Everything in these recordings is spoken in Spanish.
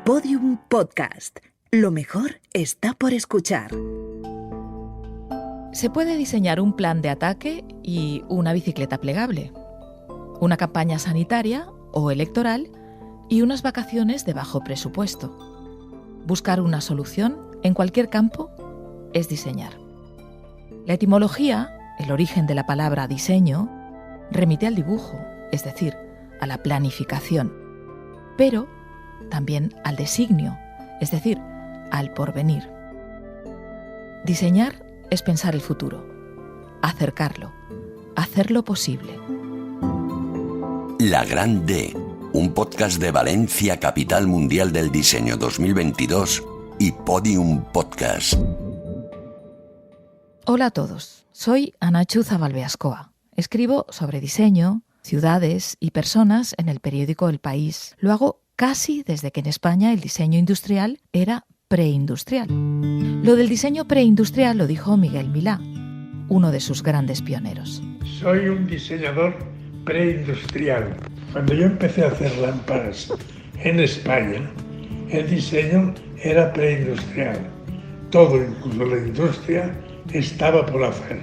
Podium Podcast. Lo mejor está por escuchar. Se puede diseñar un plan de ataque y una bicicleta plegable, una campaña sanitaria o electoral y unas vacaciones de bajo presupuesto. Buscar una solución en cualquier campo es diseñar. La etimología, el origen de la palabra diseño, remite al dibujo, es decir, a la planificación, pero también al designio, es decir, al porvenir. Diseñar es pensar el futuro, acercarlo, hacerlo posible. La Gran D, un podcast de Valencia, capital mundial del diseño 2022 y Podium Podcast. Hola a todos, soy Anachu Zabalbeascoa. Escribo sobre diseño, ciudades y personas en el periódico El País. Lo hago casi desde que en España el diseño industrial era preindustrial. Lo del diseño preindustrial lo dijo Miguel Milá, uno de sus grandes pioneros. Soy un diseñador preindustrial. Cuando yo empecé a hacer lámparas en España, el diseño era preindustrial. Todo, incluso la industria, estaba por hacer.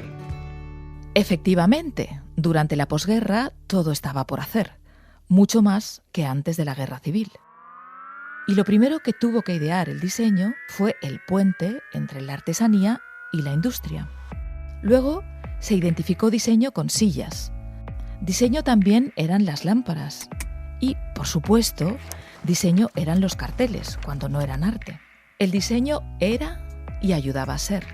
Efectivamente, durante la posguerra todo estaba por hacer, mucho más que antes de la guerra civil. Y lo primero que tuvo que idear el diseño fue el puente entre la artesanía y la industria. Luego se identificó diseño con sillas. Diseño también eran las lámparas. Y, por supuesto, diseño eran los carteles, cuando no eran arte. El diseño era y ayudaba a ser.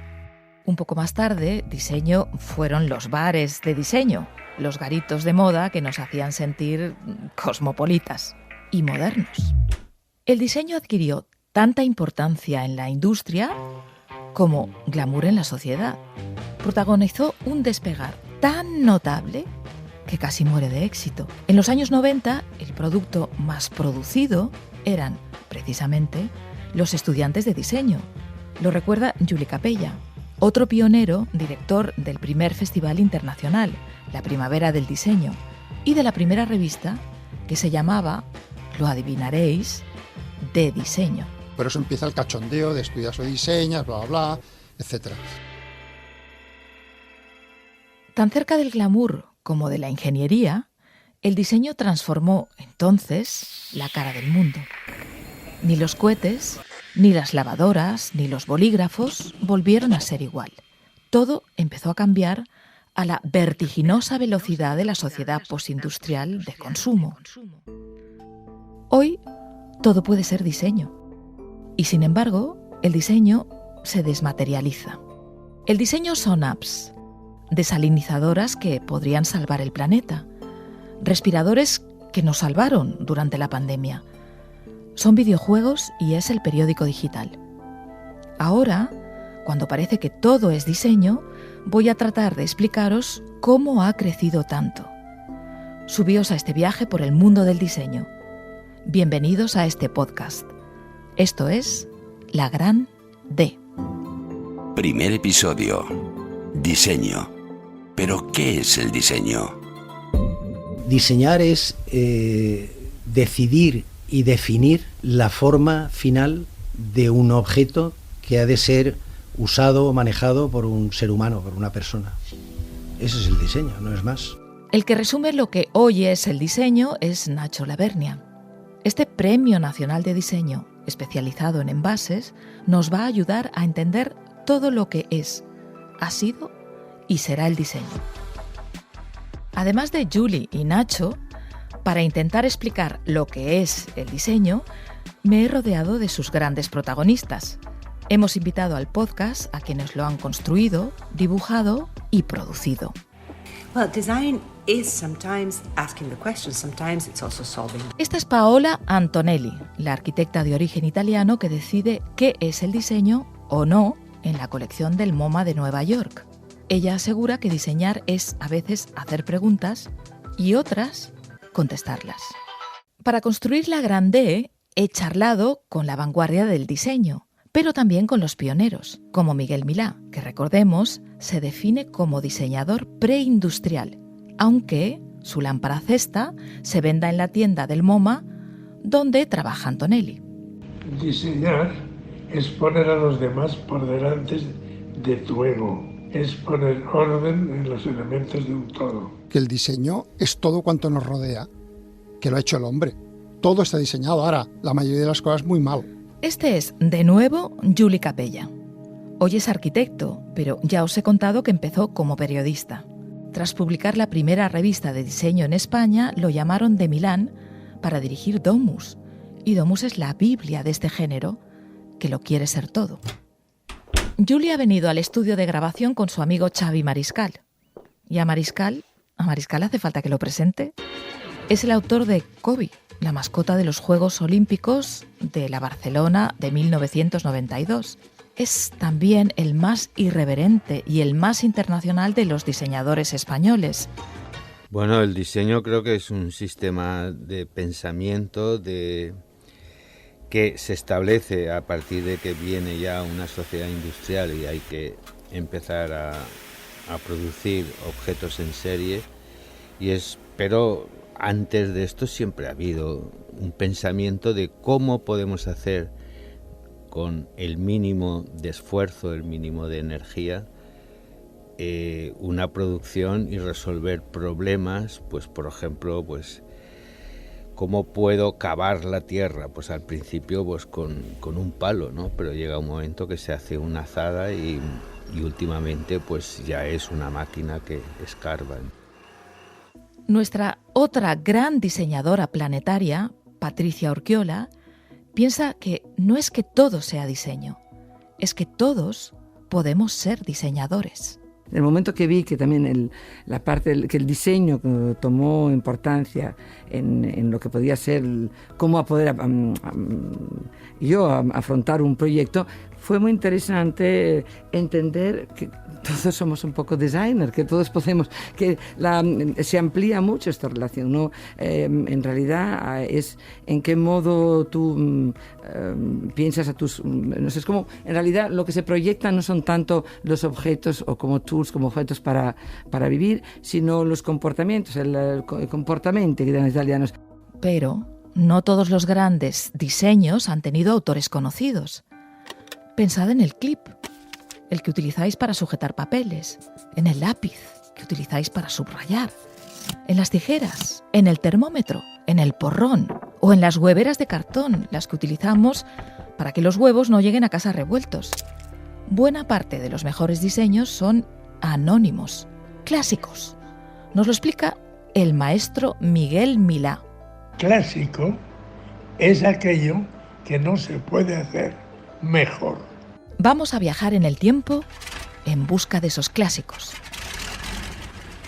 Un poco más tarde, diseño fueron los bares de diseño, los garitos de moda que nos hacían sentir cosmopolitas y modernos. El diseño adquirió tanta importancia en la industria como glamour en la sociedad. Protagonizó un despegar tan notable que casi muere de éxito. En los años 90, el producto más producido eran, precisamente, los estudiantes de diseño. Lo recuerda Juli Capella, otro pionero, director del primer festival internacional, la Primavera del Diseño, y de la primera revista que se llamaba, lo adivinaréis, de diseño. Por eso empieza el cachondeo de estudias o diseñas, bla, bla, bla, etc. Tan cerca del glamour como de la ingeniería, el diseño transformó entonces la cara del mundo. Ni los cohetes, ni las lavadoras, ni los bolígrafos volvieron a ser igual. Todo empezó a cambiar a la vertiginosa velocidad de la sociedad postindustrial de consumo. Hoy todo puede ser diseño. Y sin embargo, el diseño se desmaterializa. El diseño son apps, desalinizadoras que podrían salvar el planeta, respiradores que nos salvaron durante la pandemia. Son videojuegos y es el periódico digital. Ahora, cuando parece que todo es diseño, voy a tratar de explicaros cómo ha crecido tanto. Subíos a este viaje por el mundo del diseño. Bienvenidos a este podcast. Esto es La Gran D. Primer episodio. Diseño. ¿Pero qué es el diseño? Diseñar es decidir y definir la forma final de un objeto que ha de ser usado o manejado por un ser humano, por una persona. Ese es el diseño, no es más. El que resume lo que hoy es el diseño es Nacho Lavernia. Este Premio Nacional de Diseño, especializado en envases, nos va a ayudar a entender todo lo que es, ha sido y será el diseño. Además de Juli y Nacho, para intentar explicar lo que es el diseño, me he rodeado de sus grandes protagonistas. Hemos invitado al podcast a quienes lo han construido, dibujado y producido. Well, design is sometimes asking the questions, sometimes it's also solving. Esta es Paola Antonelli, la arquitecta de origen italiano que decide qué es el diseño o no en la colección del MoMA de Nueva York. Ella asegura que diseñar es a veces hacer preguntas y otras contestarlas. Para construir la Gran D he charlado con la vanguardia del diseño, pero también con los pioneros, como Miguel Milá, que recordemos, se define como diseñador preindustrial, aunque su lámpara cesta se venda en la tienda del MoMA donde trabaja Antonelli. Diseñar es poner a los demás por delante de tu ego, es poner orden en los elementos de un todo. Que el diseño es todo cuanto nos rodea, que lo ha hecho el hombre. Todo está diseñado. Ahora, la mayoría de las cosas muy mal. Este es, de nuevo, Juli Capella. Hoy es arquitecto, pero ya os he contado que empezó como periodista. Tras publicar la primera revista de diseño en España, lo llamaron de Milán para dirigir Domus. Y Domus es la Biblia de este género, que lo quiere ser todo. Juli ha venido al estudio de grabación con su amigo Xavi Mariscal. Y a Mariscal hace falta que lo presente. Es el autor de Kobe, la mascota de los Juegos Olímpicos de la Barcelona de 1992. Es también el más irreverente y el más internacional de los diseñadores españoles. Bueno, el diseño creo que es un sistema de pensamiento que se establece a partir de que viene ya una sociedad industrial y hay que empezar a producir objetos en serie. Pero antes de esto siempre ha habido un pensamiento de cómo podemos hacer con el mínimo de esfuerzo, el mínimo de energía, una producción y resolver problemas, pues por ejemplo, pues cómo puedo cavar la tierra, pues al principio pues con un palo, ¿no? Pero llega un momento que se hace una azada y últimamente pues ya es una máquina que escarba. Nuestra otra gran diseñadora planetaria, Patricia Urquiola, piensa que no es que todo sea diseño, es que todos podemos ser diseñadores. En el momento que vi que también la parte que el diseño tomó importancia en lo que podía ser, cómo poder afrontar un proyecto, fue muy interesante entender que todos somos un poco designer, que todos podemos, que se amplía mucho esta relación, ¿no? En realidad es en qué modo tú piensas a tus... No sé, es como, en realidad lo que se proyecta no son tanto los objetos o como tools, como objetos para vivir, sino los comportamientos, el comportamento que dan los italianos. Pero no todos los grandes diseños han tenido autores conocidos. Pensad en el clip, el que utilizáis para sujetar papeles, en el lápiz, que utilizáis para subrayar, en las tijeras, en el termómetro, en el porrón o en las hueveras de cartón, las que utilizamos para que los huevos no lleguen a casa revueltos. Buena parte de los mejores diseños son anónimos, clásicos. Nos lo explica el maestro Miguel Milá. Clásico es aquello que no se puede hacer mejor. Vamos a viajar en el tiempo en busca de esos clásicos.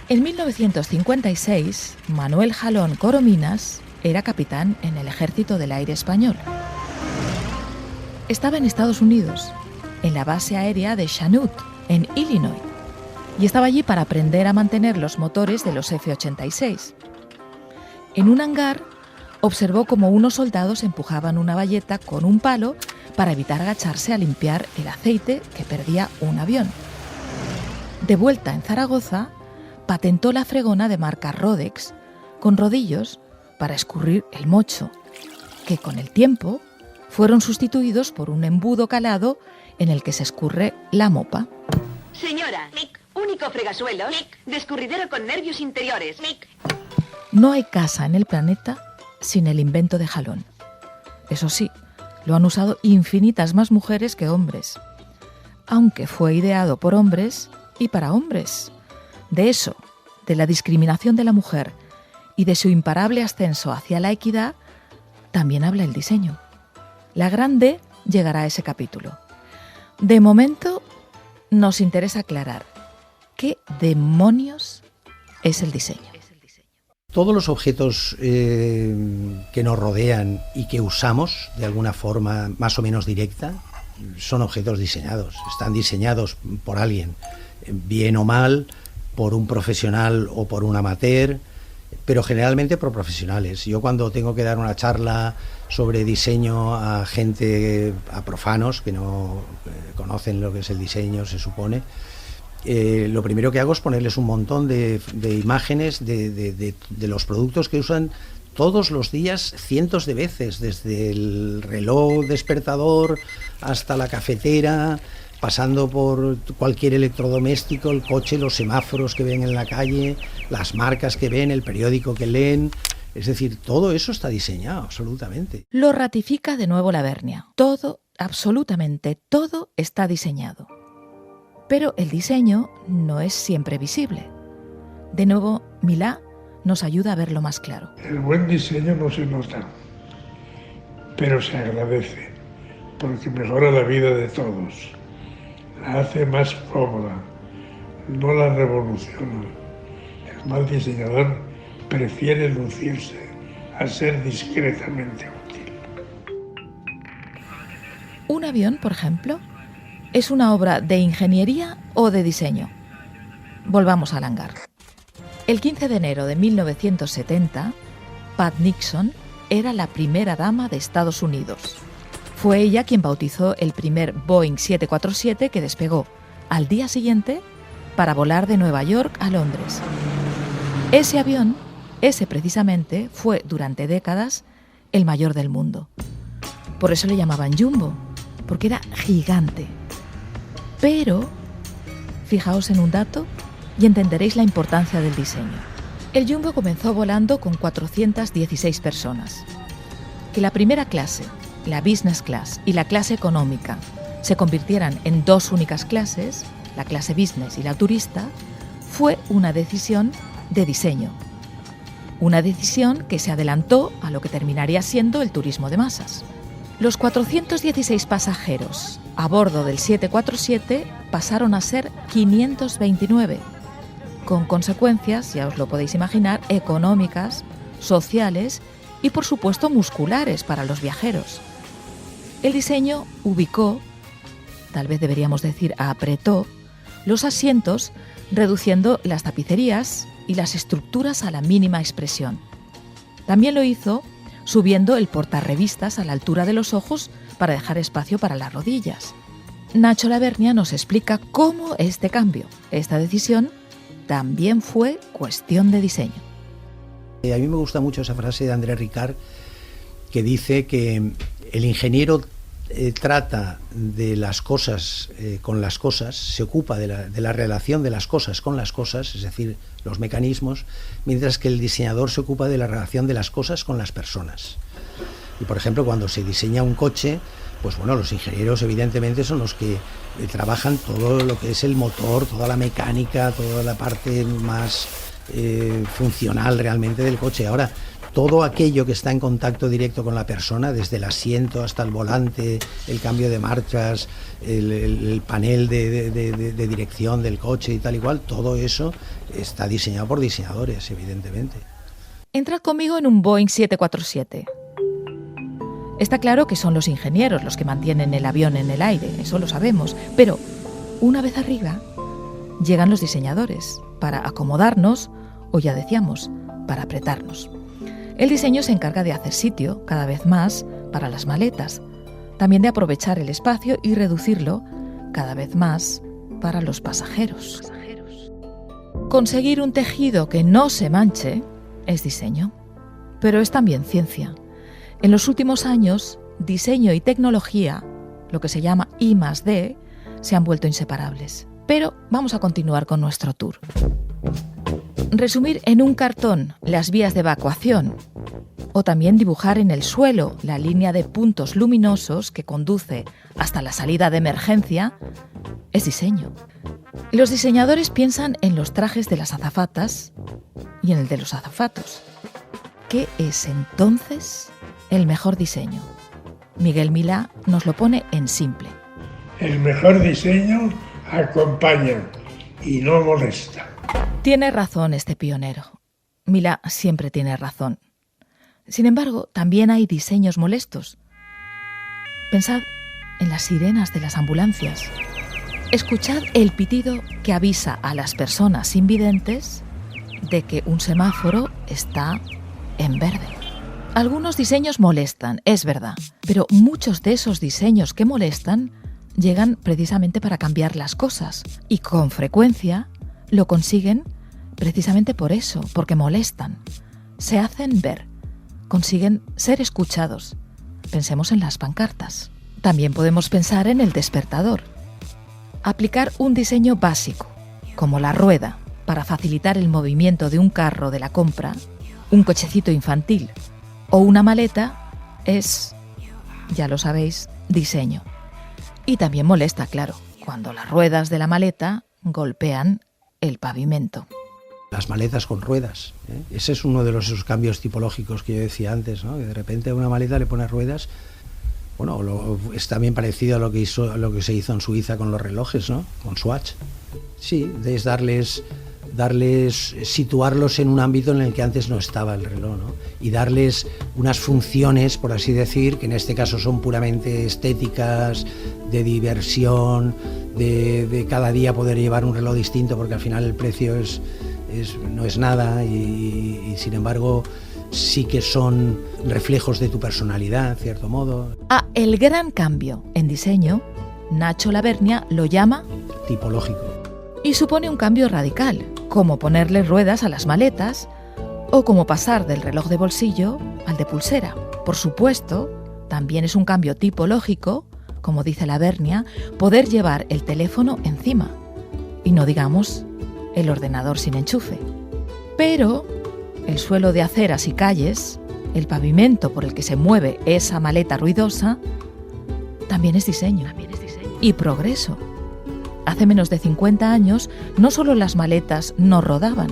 En 1956, Manuel Jalón Corominas era capitán en el Ejército del Aire Español. Estaba en Estados Unidos, en la base aérea de Chanute, en Illinois, y estaba allí para aprender a mantener los motores de los F-86. En un hangar, observó cómo unos soldados empujaban una bayeta con un palo para evitar agacharse a limpiar el aceite que perdía un avión. De vuelta en Zaragoza, patentó la fregona de marca Rodex, con rodillos para escurrir el mocho, que con el tiempo fueron sustituidos por un embudo calado en el que se escurre la mopa. Señora, único fregasuelos de escurridero con nervios interiores. No hay casa en el planeta sin el invento de Jalón. Eso sí, lo han usado infinitas más mujeres que hombres, aunque fue ideado por hombres y para hombres. De eso, de la discriminación de la mujer y de su imparable ascenso hacia la equidad, también habla el diseño. La grande llegará a ese capítulo. De momento, nos interesa aclarar qué demonios es el diseño. Todos los objetos que nos rodean y que usamos de alguna forma más o menos directa son objetos diseñados, están diseñados por alguien, bien o mal, por un profesional o por un amateur, pero generalmente por profesionales. Yo cuando tengo que dar una charla sobre diseño a gente, a profanos que no conocen lo que es el diseño, se supone, lo primero que hago es ponerles un montón de imágenes de los productos que usan todos los días cientos de veces, desde el reloj despertador hasta la cafetera, pasando por cualquier electrodoméstico, el coche, los semáforos que ven en la calle, las marcas que ven, el periódico que leen. Es decir, todo eso está diseñado, absolutamente. Lo ratifica de nuevo Lavernia. Todo, absolutamente todo, está diseñado. Pero el diseño no es siempre visible. De nuevo, Milá nos ayuda a verlo más claro. El buen diseño no se nota, pero se agradece, porque mejora la vida de todos. La hace más cómoda, no la revoluciona. El mal diseñador prefiere lucirse a ser discretamente útil. Un avión, por ejemplo, ¿es una obra de ingeniería o de diseño? Volvamos al hangar. El 15 de enero de 1970, Pat Nixon era la primera dama de Estados Unidos. Fue ella quien bautizó el primer Boeing 747 que despegó al día siguiente para volar de Nueva York a Londres. Ese avión, precisamente, fue durante décadas el mayor del mundo. Por eso le llamaban Jumbo, porque era gigante. Pero, fijaos en un dato y entenderéis la importancia del diseño. El Jumbo comenzó volando con 416 personas. Que la primera clase, la business class y la clase económica, se convirtieran en dos únicas clases, la clase business y la turista, fue una decisión de diseño. Una decisión que se adelantó a lo que terminaría siendo el turismo de masas. Los 416 pasajeros a bordo del 747 pasaron a ser 529, con consecuencias, ya os lo podéis imaginar, económicas, sociales y por supuesto musculares para los viajeros. El diseño ubicó, tal vez deberíamos decir apretó, los asientos reduciendo las tapicerías y las estructuras a la mínima expresión. También lo hizo subiendo el portarrevistas a la altura de los ojos para dejar espacio para las rodillas. Nacho Lavernia nos explica cómo este cambio, esta decisión, también fue cuestión de diseño. A mí me gusta mucho esa frase de André Ricard que dice que el ingeniero trata de las cosas con las cosas, se ocupa de la relación de las cosas con las cosas, es decir, los mecanismos, mientras que el diseñador se ocupa de la relación de las cosas con las personas. Y por ejemplo, cuando se diseña un coche, pues bueno, los ingenieros evidentemente son los que trabajan todo lo que es el motor, toda la mecánica, toda la parte más funcional realmente del coche. Ahora, todo aquello que está en contacto directo con la persona, desde el asiento hasta el volante, el cambio de marchas, el panel de dirección del coche y tal y cual, todo eso está diseñado por diseñadores, evidentemente. Entrad conmigo en un Boeing 747. Está claro que son los ingenieros los que mantienen el avión en el aire, eso lo sabemos, pero una vez arriba llegan los diseñadores para acomodarnos, o ya decíamos, para apretarnos. El diseño se encarga de hacer sitio, cada vez más, para las maletas, también de aprovechar el espacio y reducirlo, cada vez más, para los pasajeros. Conseguir un tejido que no se manche es diseño, pero es también ciencia. En los últimos años, diseño y tecnología, lo que se llama I+D, se han vuelto inseparables. Pero vamos a continuar con nuestro tour. Resumir en un cartón las vías de evacuación o también dibujar en el suelo la línea de puntos luminosos que conduce hasta la salida de emergencia es diseño. Los diseñadores piensan en los trajes de las azafatas y en el de los azafatos. ¿Qué es entonces el mejor diseño? Miguel Milá nos lo pone en simple. El mejor diseño acompaña y no molesta. Tiene razón este pionero. Milá siempre tiene razón. Sin embargo, también hay diseños molestos. Pensad en las sirenas de las ambulancias. Escuchad el pitido que avisa a las personas invidentes de que un semáforo está en verde. Algunos diseños molestan, es verdad, pero muchos de esos diseños que molestan llegan precisamente para cambiar las cosas y con frecuencia lo consiguen precisamente por eso, porque molestan. Se hacen ver. consiguen ser escuchados. Pensemos en las pancartas. También podemos pensar en el despertador. Aplicar un diseño básico, como la rueda, para facilitar el movimiento de un carro de la compra, un cochecito infantil o una maleta, es, ya lo sabéis, diseño. Y también molesta, claro, cuando las ruedas de la maleta golpean el pavimento. Las maletas con ruedas, ¿eh? Ese es uno de esos cambios tipológicos que yo decía antes, ¿no? Que de repente a una maleta le pones ruedas. Bueno, es también parecido a lo que se hizo en Suiza con los relojes, ¿no? Con Swatch. Sí, es situarlos en un ámbito en el que antes no estaba el reloj, ¿no? Y darles unas funciones, por así decir, que en este caso son puramente estéticas, de diversión, de cada día poder llevar un reloj distinto, porque al final el precio no es nada y sin embargo sí que son reflejos de tu personalidad, en cierto modo. El gran cambio en diseño, Nacho Lavernia lo llama tipológico. Y supone un cambio radical, como ponerle ruedas a las maletas o como pasar del reloj de bolsillo al de pulsera. Por supuesto, también es un cambio tipológico, como dice Lavernia, poder llevar el teléfono encima y no digamos el ordenador sin enchufe. Pero el suelo de aceras y calles, el pavimento por el que se mueve esa maleta ruidosa, también es diseño y progreso. Hace menos de 50 años, no solo las maletas no rodaban,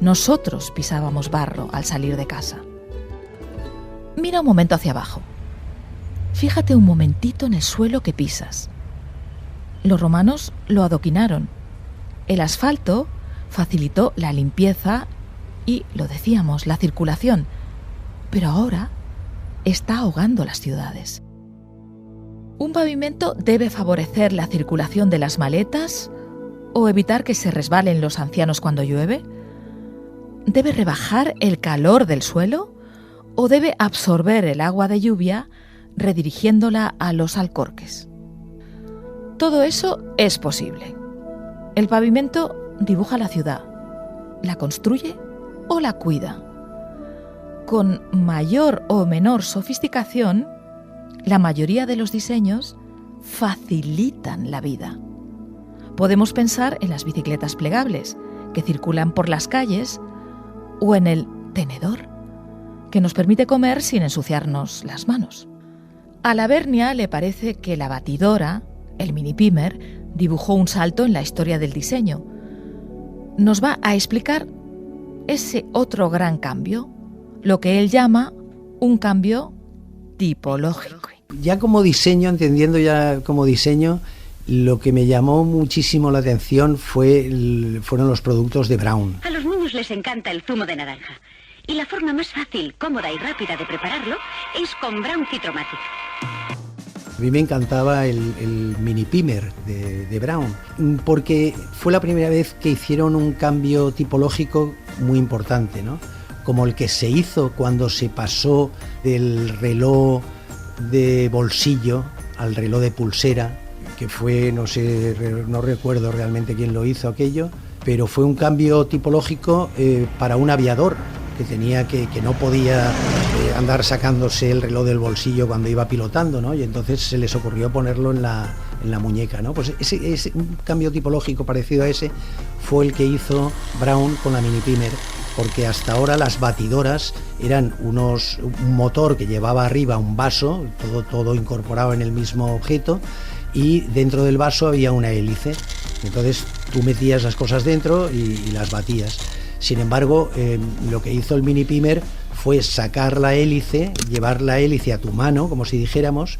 nosotros pisábamos barro al salir de casa. Mira un momento hacia abajo. Fíjate un momentito en el suelo que pisas. Los romanos lo adoquinaron. El asfalto facilitó la limpieza y, lo decíamos, la circulación. Pero ahora está ahogando las ciudades. ¿Un pavimento debe favorecer la circulación de las maletas o evitar que se resbalen los ancianos cuando llueve? ¿Debe rebajar el calor del suelo o debe absorber el agua de lluvia redirigiéndola a los alcorques? Todo eso es posible. El pavimento dibuja la ciudad, la construye o la cuida. Con mayor o menor sofisticación, la mayoría de los diseños facilitan la vida. Podemos pensar en las bicicletas plegables que circulan por las calles o en el tenedor que nos permite comer sin ensuciarnos las manos. A Lavernia le parece que la batidora, el mini pimer, dibujó un salto en la historia del diseño. Nos va a explicar ese otro gran cambio, lo que él llama un cambio tipológico. Ya como diseño, entendiendo ya como diseño, lo que me llamó muchísimo la atención fueron los productos de Braun. A los niños les encanta el zumo de naranja. Y la forma más fácil, cómoda y rápida de prepararlo es con Braun Citromatic. A mí me encantaba el mini pimer de Braun, porque fue la primera vez que hicieron un cambio tipológico muy importante, ¿no? Como el que se hizo cuando se pasó del reloj de bolsillo al reloj de pulsera, que fue, no recuerdo realmente quién lo hizo aquello, pero fue un cambio tipológico para un aviador que no podía andar sacándose el reloj del bolsillo cuando iba pilotando, ¿no? Y entonces se les ocurrió ponerlo en la muñeca, ¿no? Pues ese un cambio tipológico parecido a ese fue el que hizo Braun con la mini pimer, porque hasta ahora las batidoras eran un motor que llevaba arriba un vaso, todo incorporado en el mismo objeto, y dentro del vaso había una hélice. Entonces tú metías las cosas dentro y las batías. Sin embargo, lo que hizo el mini pimer fue sacar la hélice, llevar la hélice a tu mano, como si dijéramos,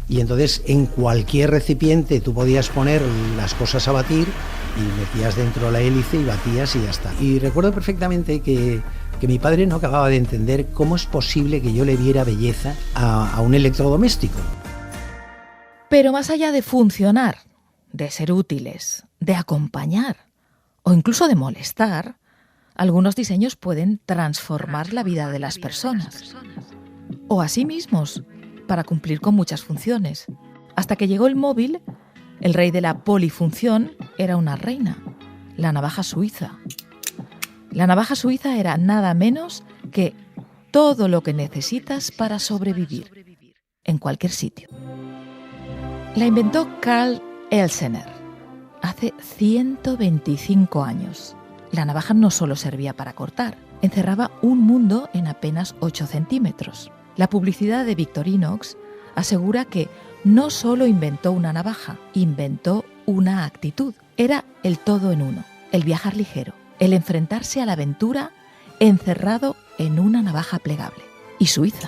y entonces en cualquier recipiente tú podías poner las cosas a batir y metías dentro la hélice y batías y ya está. Y recuerdo perfectamente que mi padre no acababa de entender cómo es posible que yo le viera belleza a un electrodoméstico. Pero más allá de funcionar, de ser útiles, de acompañar o incluso de molestar, algunos diseños pueden transformar la vida de las personas o a sí mismos para cumplir con muchas funciones. Hasta que llegó el móvil, el rey de la polifunción era una reina, la navaja suiza. La navaja suiza era nada menos que todo lo que necesitas para sobrevivir, en cualquier sitio. La inventó Karl Elsener hace 125 años. La navaja no solo servía para cortar, encerraba un mundo en apenas 8 centímetros. La publicidad de Victorinox asegura que no solo inventó una navaja, inventó una actitud. Era el todo en uno, el viajar ligero, el enfrentarse a la aventura encerrado en una navaja plegable. Y suiza.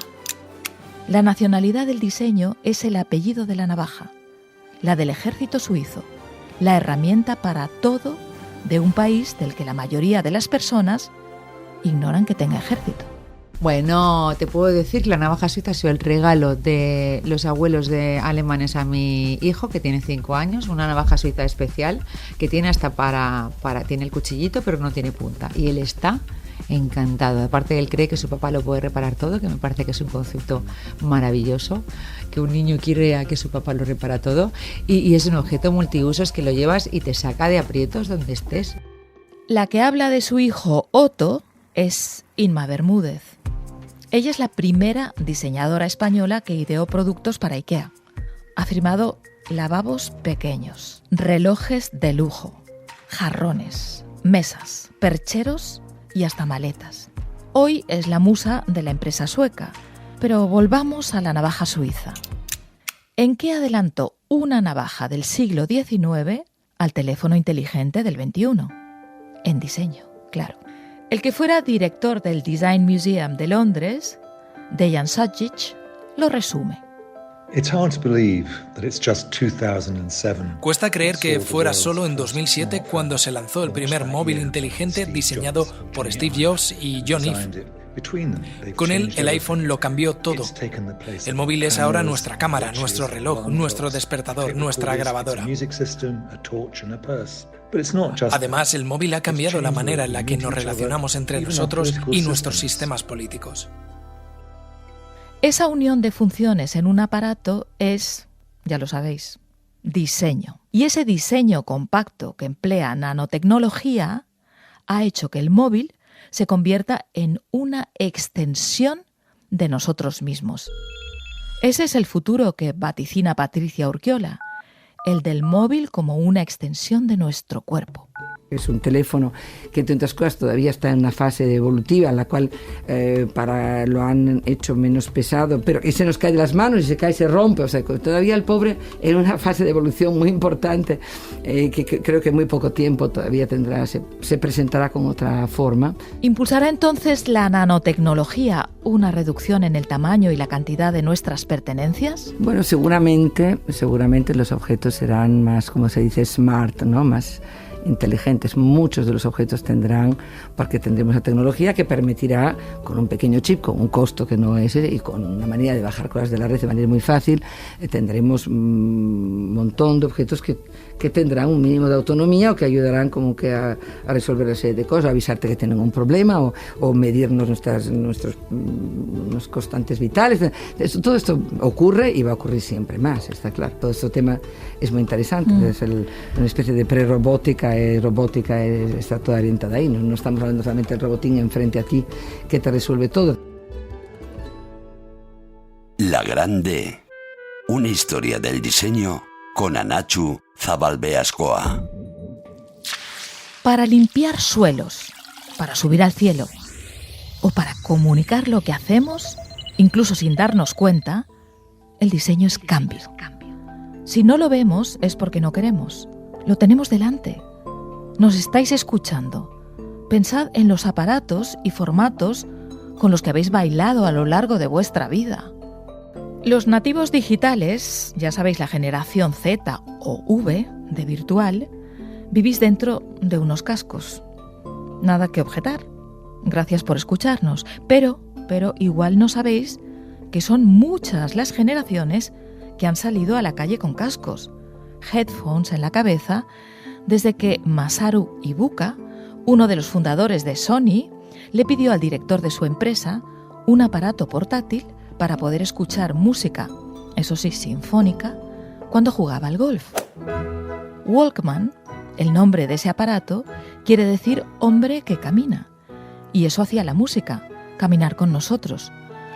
La nacionalidad del diseño es el apellido de la navaja, la del ejército suizo, la herramienta para todo de un país del que la mayoría de las personas ignoran que tenga ejército. Bueno, te puedo decir que la navaja suiza ha sido el regalo de los abuelos de alemanes a mi hijo, que tiene 5 años, una navaja suiza especial que tiene hasta tiene el cuchillito pero no tiene punta, y él está encantado. Aparte, él cree que su papá lo puede reparar todo, que me parece que es un concepto maravilloso, que un niño quiere a que su papá lo repara todo, y es un objeto multiusos que lo llevas y te saca de aprietos donde estés. La que habla de su hijo Otto es Inma Bermúdez. Ella es la primera diseñadora española que ideó productos para IKEA. Ha firmado lavabos pequeños, relojes de lujo, jarrones, mesas, percheros y hasta maletas. Hoy es la musa de la empresa sueca, pero volvamos a la navaja suiza. ¿En qué adelantó una navaja del siglo XIX al teléfono inteligente del XXI? En diseño, claro. El que fuera director del Design Museum de Londres, Dejan Sajic, lo resume. Cuesta creer que fuera solo en 2007 cuando se lanzó el primer móvil inteligente diseñado por Steve Jobs y John Ive. Con él, el iPhone lo cambió todo. El móvil es ahora nuestra cámara, nuestro reloj, nuestro despertador, nuestra grabadora. Además, el móvil ha cambiado la manera en la que nos relacionamos entre nosotros y nuestros sistemas políticos. Esa unión de funciones en un aparato es, ya lo sabéis, diseño. Y ese diseño compacto que emplea nanotecnología ha hecho que el móvil se convierta en una extensión de nosotros mismos. Ese es el futuro que vaticina Patricia Urquiola, el del móvil como una extensión de nuestro cuerpo. Es un teléfono que, entre otras cosas, todavía está en una fase evolutiva en la cual lo han hecho menos pesado, pero que se nos cae de las manos y se cae y se rompe. O sea, todavía el pobre en una fase de evolución muy importante que creo que en muy poco tiempo todavía se presentará con otra forma. ¿Impulsará entonces la nanotecnología una reducción en el tamaño y la cantidad de nuestras pertenencias? Bueno, seguramente los objetos serán más, como se dice, smart, ¿no? Más inteligentes. Muchos de los objetos tendrán, porque tendremos la tecnología que permitirá, con un pequeño chip, con un costo que no es, y con una manera de bajar cosas de la red de manera muy fácil, tendremos un montón de objetos que tendrán un mínimo de autonomía o que ayudarán como que a resolver una serie de cosas, a avisarte que tienen un problema o medirnos nuestros constantes vitales. Todo esto ocurre y va a ocurrir siempre más, está claro. Todo este tema es muy interesante. Es una especie de pre-robótica. Robótica está toda orientada ahí. No estamos hablando solamente del robotín enfrente a ti que te resuelve todo. La Grande. Una historia del diseño con Anachu Zabalbeascoa. Para limpiar suelos, para subir al cielo o para comunicar lo que hacemos, incluso sin darnos cuenta, el diseño es cambio. Si no lo vemos es porque no queremos. Lo tenemos delante. Nos estáis escuchando. Pensad en los aparatos y formatos con los que habéis bailado a lo largo de vuestra vida. Los nativos digitales, ya sabéis, la generación Z o V de virtual, vivís dentro de unos cascos. Nada que objetar. Gracias por escucharnos. Pero igual no sabéis que son muchas las generaciones que han salido a la calle con cascos, headphones en la cabeza, desde que Masaru Ibuka, uno de los fundadores de Sony, le pidió al director de su empresa un aparato portátil para poder escuchar música, eso sí, sinfónica, cuando jugaba al golf. Walkman, el nombre de ese aparato, quiere decir hombre que camina, y eso hacía la música, caminar con nosotros,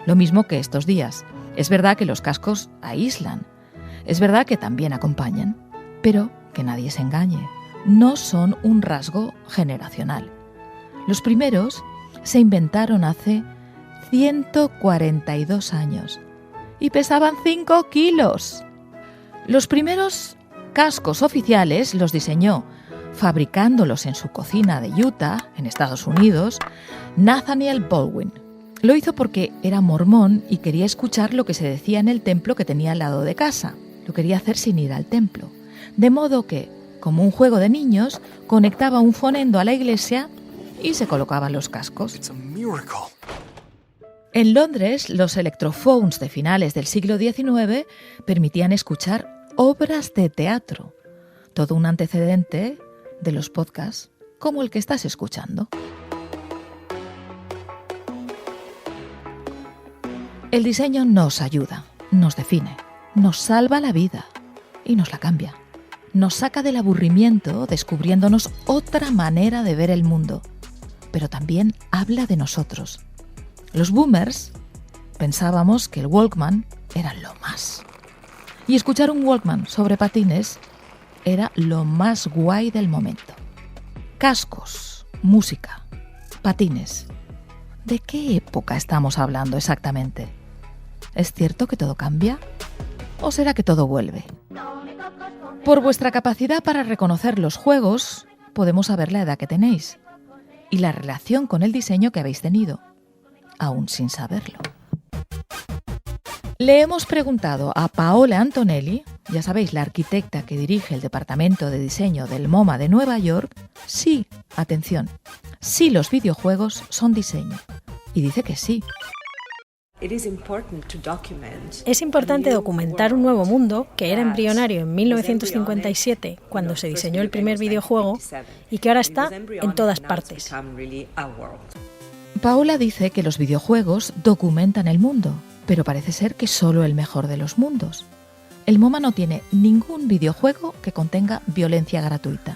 lo mismo que estos días. Es verdad que los cascos aíslan, es verdad que también acompañan, pero que nadie se engañe, no son un rasgo generacional. Los primeros se inventaron hace 142 años y pesaban 5 kilos. Los primeros cascos oficiales los diseñó, fabricándolos en su cocina de Utah, en Estados Unidos, Nathaniel Baldwin. Lo hizo porque era mormón y quería escuchar lo que se decía en el templo que tenía al lado de casa. Lo quería hacer sin ir al templo. De modo que, como un juego de niños, conectaba un fonendo a la iglesia y se colocaban los cascos. En Londres, los electrophones de finales del siglo XIX permitían escuchar obras de teatro. Todo un antecedente de los podcasts como el que estás escuchando. El diseño nos ayuda, nos define, nos salva la vida y nos la cambia. Nos saca del aburrimiento descubriéndonos otra manera de ver el mundo, pero también habla de nosotros. Los boomers pensábamos que el Walkman era lo más. Y escuchar un Walkman sobre patines era lo más guay del momento. Cascos, música, patines. ¿De qué época estamos hablando exactamente? ¿Es cierto que todo cambia? ¿O será que todo vuelve? Por vuestra capacidad para reconocer los juegos, podemos saber la edad que tenéis y la relación con el diseño que habéis tenido, aún sin saberlo. Le hemos preguntado a Paola Antonelli, ya sabéis, la arquitecta que dirige el departamento de diseño del MoMA de Nueva York, si, atención, si los videojuegos son diseño. Y dice que sí. Es importante documentar un nuevo mundo que era embrionario en 1957, cuando se diseñó el primer videojuego, y que ahora está en todas partes. Paola dice que los videojuegos documentan el mundo, pero parece ser que solo el mejor de los mundos. El MoMA no tiene ningún videojuego que contenga violencia gratuita.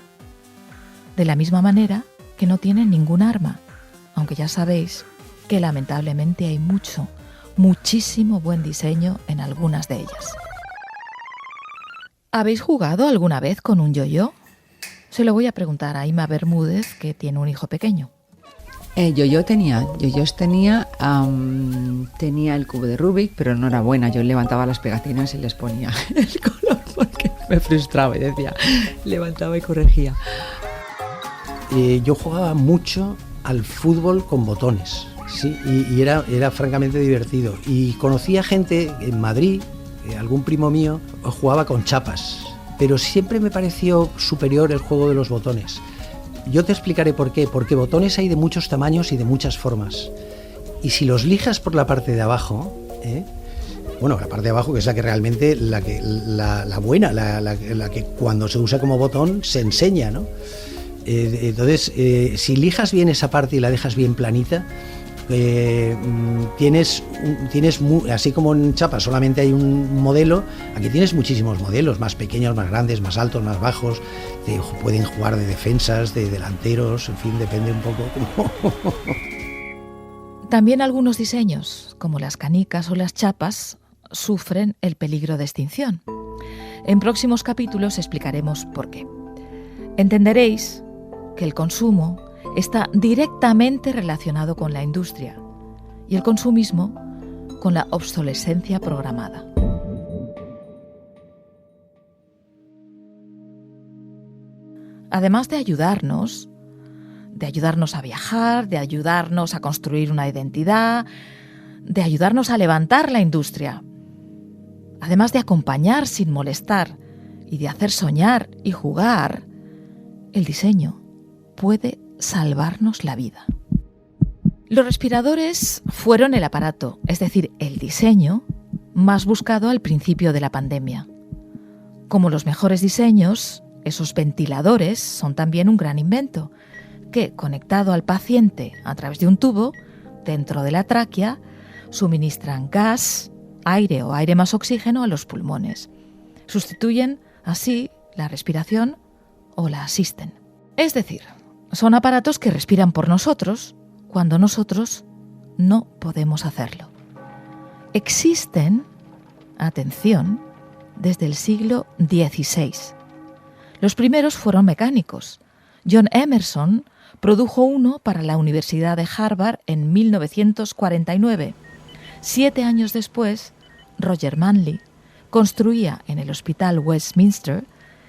De la misma manera que no tiene ningún arma, aunque ya sabéis que lamentablemente hay muchísimo buen diseño en algunas de ellas. ¿Habéis jugado alguna vez con un yo-yo? Se lo voy a preguntar a Ima Bermúdez, que tiene un hijo pequeño. Yo tenía el cubo de Rubik, pero no era buena. Yo levantaba las pegatinas y les ponía el color porque me frustraba y decía, levantaba y corregía. Yo jugaba mucho al fútbol con botones, sí, y era francamente divertido. Y conocía gente en Madrid, algún primo mío jugaba con chapas, pero siempre me pareció superior el juego de los botones. Yo te explicaré por qué, porque botones hay de muchos tamaños y de muchas formas. Y si los lijas por la parte de abajo, la parte de abajo, que es la que realmente, la buena, la que cuando se usa como botón se enseña, ¿no? Entonces, si lijas bien esa parte y la dejas bien planita, tienes así como en chapa solamente hay un modelo, aquí tienes muchísimos modelos, más pequeños, más grandes, más altos, más bajos, pueden jugar de defensas, de delanteros, en fin, depende un poco. También algunos diseños, como las canicas o las chapas, sufren el peligro de extinción. En próximos capítulos explicaremos por qué. Entenderéis que el consumo está directamente relacionado con la industria y el consumismo con la obsolescencia programada. Además de ayudarnos a viajar, de ayudarnos a construir una identidad, de ayudarnos a levantar la industria, además de acompañar sin molestar y de hacer soñar y jugar, el diseño puede salvarnos la vida. Los respiradores fueron el aparato, es decir, el diseño, más buscado al principio de la pandemia. Como los mejores diseños, esos ventiladores son también un gran invento, que, conectado al paciente a través de un tubo, dentro de la tráquea, suministran gas, aire o aire más oxígeno a los pulmones. Sustituyen, así, la respiración o la asisten. Es decir, son aparatos que respiran por nosotros cuando nosotros no podemos hacerlo. Existen, atención, desde el siglo XVI. Los primeros fueron mecánicos. John Emerson produjo uno para la Universidad de Harvard en 1949. 7 años después, Roger Manley construía en el Hospital Westminster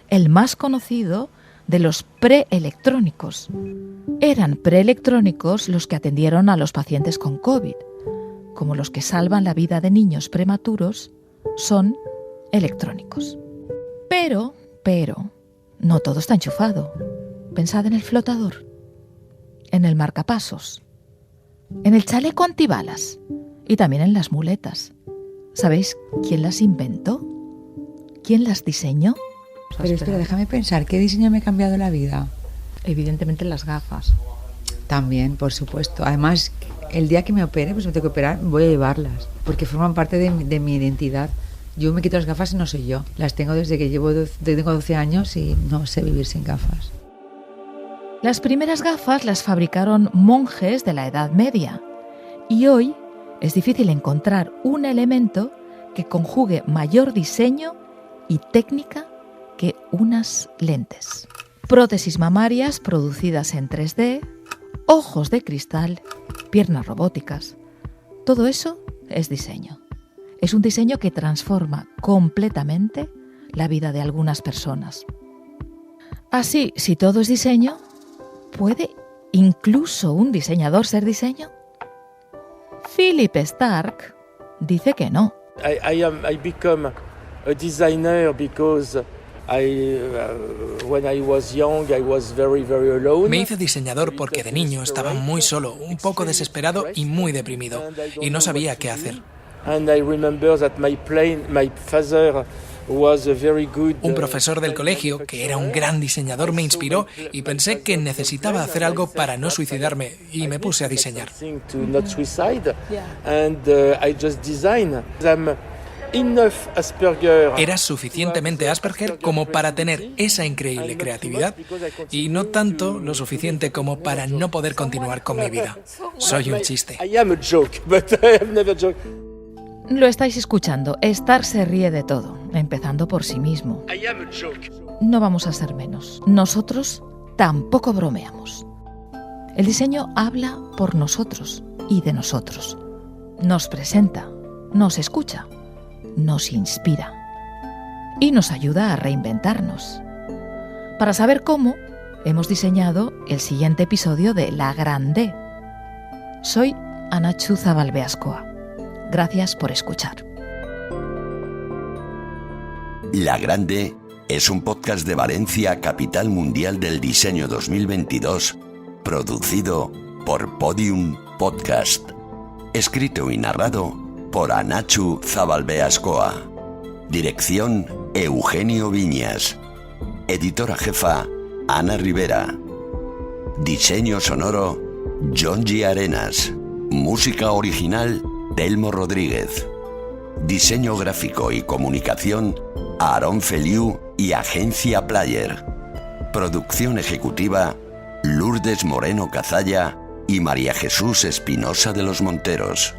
el más conocido de los preelectrónicos. Eran preelectrónicos los que atendieron a los pacientes con COVID. Como los que salvan la vida de niños prematuros, son electrónicos. Pero, no todo está enchufado. Pensad en el flotador, en el marcapasos, en el chaleco antibalas y también en las muletas. ¿Sabéis quién las inventó? ¿Quién las diseñó? Pero espera, déjame pensar, ¿qué diseño me ha cambiado la vida? Evidentemente las gafas. También, por supuesto. Además, el día que me opere, pues me tengo que operar, voy a llevarlas, porque forman parte de mi identidad. Yo me quito las gafas y no soy yo. Las tengo desde que tengo 12 años y no sé vivir sin gafas. Las primeras gafas las fabricaron monjes de la Edad Media y hoy es difícil encontrar un elemento que conjugue mayor diseño y técnica que unas lentes. Prótesis mamarias producidas en 3D, ojos de cristal, piernas robóticas. Todo eso es diseño. Es un diseño que transforma completamente la vida de algunas personas. Así, si todo es diseño, ¿puede incluso un diseñador ser diseño? Philip Stark dice que no. I become a designer because when I was young, I was very alone. Me hice diseñador porque de niño estaba muy solo, un poco desesperado y muy deprimido, y no sabía qué hacer. And I remember that my father was a very good. Un profesor del colegio, que era un gran diseñador, me inspiró y pensé que necesitaba hacer algo para no suicidarme y me puse a diseñar. Era suficientemente Asperger como para tener esa increíble creatividad y no tanto lo suficiente como para no poder continuar con mi vida. Soy un chiste. Lo estáis escuchando. Stark se ríe de todo, empezando por sí mismo. No vamos a ser menos. Nosotros tampoco bromeamos. El diseño habla por nosotros y de nosotros. Nos presenta, nos escucha, nos inspira y nos ayuda a reinventarnos. Para saber cómo, hemos diseñado el siguiente episodio de La Gran D. Soy Anachu Zabalbeascoa. Gracias por escuchar. La Grande es un podcast de Valencia, capital mundial del diseño 2022, producido por Podium Podcast. Escrito y narrado por Anachu Zabalbeascoa. Dirección Eugenio Viñas. Editora jefa Ana Rivera. Diseño sonoro Jonji Arenas. Música original Telmo Rodríguez. Diseño gráfico y comunicación Aarón Feliu y Agencia Player. Producción ejecutiva Lourdes Moreno Cazalla y María Jesús Espinosa de los Monteros.